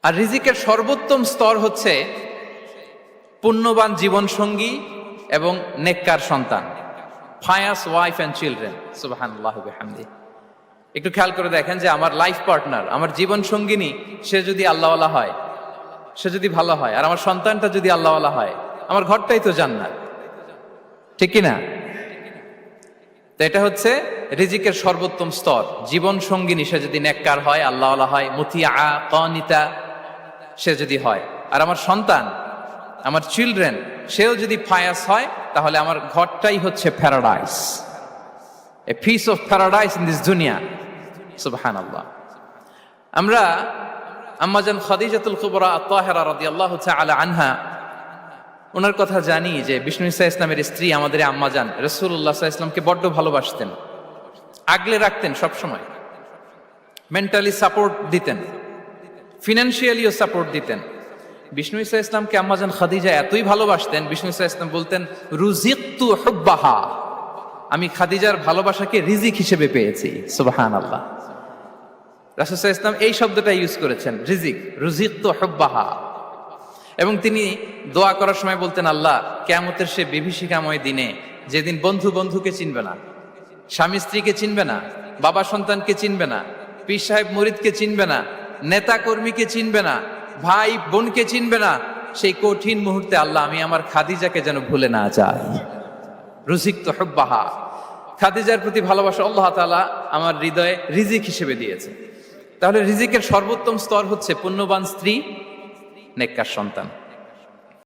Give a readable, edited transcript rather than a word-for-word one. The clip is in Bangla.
আর রিজিকের সর্বোত্তম স্তর হচ্ছে পুণ্যবান জীবনসঙ্গী এবং নেককার সন্তান, ফায়াস ওয়াইফ অ্যান্ড চিলড্রেন। সুবহানাল্লাহ ওয়া বিহামদিহি। একটু খেয়াল করে দেখেন যে আমার লাইফ পার্টনার, আমার জীবন সঙ্গিনী, সে যদি আল্লাহওয়ালা হয়, সে যদি ভালো হয়, আর আমার সন্তানটা যদি আল্লাহওয়ালা হয়, আমার ঘরটাই তো জান্নাত, ঠিক কিনা? তো এটা হচ্ছে রিজিকের সর্বোত্তম স্তর। জীবন সঙ্গিনী সে যদি নেককার হয়, আল্লাহওয়ালা হয়, মুতিয়া কানিতা সে যদি হয়, আর আমার সন্তান, আমার চিলড্রেন, সেও যদি ফায়াস হয়, তাহলে আমার ঘরটাই হচ্ছে paradise, a piece of paradise in this দুনিয়া। সুবহানাল্লাহ। আমরা আম্মাজান খাদিজাতুল কুবরা আত-তাহেরা রাদিয়াল্লাহু তাআলা আনহা, ওনার কথা জানি যে বিষ্ণু ঈসা ইসলামের স্ত্রী আমাদের আম্মাজান রাসূলুল্লাহ সাল্লাল্লাহু আলাইহি ওয়াসাল্লামকে বড্ড ভালোবাসতেন, আগলে রাখতেন সবসময়, মেন্টালি সাপোর্ট দিতেন, ফিনান্সিয়ালিও সাপোর্ট দিতেন। বিষ্ণু ঈসা ইসলামকে আম্মাজান খাদিজা এতই ভালোবাসতেন, বিষ্ণু ঈসা ইসলাম বলতেন রুজিকতু হুব্বাহা, আমি খাদিজার ভালোবাসাকে রিজিক হিসেবে পেয়েছি। সুবহানাল্লাহ। রাসূল সাল্লাল্লাহু আলাইহি ওয়াসাল্লাম এই শব্দটা ইউজ করেছেন, রিজিক, রুজিকতু হুব্বাহা। এবং তিনি দোয়া করার সময় বলতেন, আল্লাহ, কিয়ামতের সে বিভীষিকাময় দিনে, যেদিন বন্ধু বন্ধুকে চিনবে না, স্বামী স্ত্রীকে চিনবে না, বাবা সন্তানকে চিনবে না, পীর সাহেব মুরিদকে চিনবে না, নেতা কর্মীকে চিনবে না, ভাই বোনকে চিনবে না, সেই কঠিন মুহূর্তে আল্লাহ, আমি আমার খাদিজাকে যেন ভুলে না যাই। রুজিকতু হুব্বাহা, খাদিজার প্রতি ভালোবাসা আল্লাহ তাআলা আমার হৃদয়ে রিজিক হিসেবে দিয়েছে। তাহলে রিজিকের সর্বোত্তম স্তর হচ্ছে পুণ্যবান স্ত্রী, নেককার সন্তান।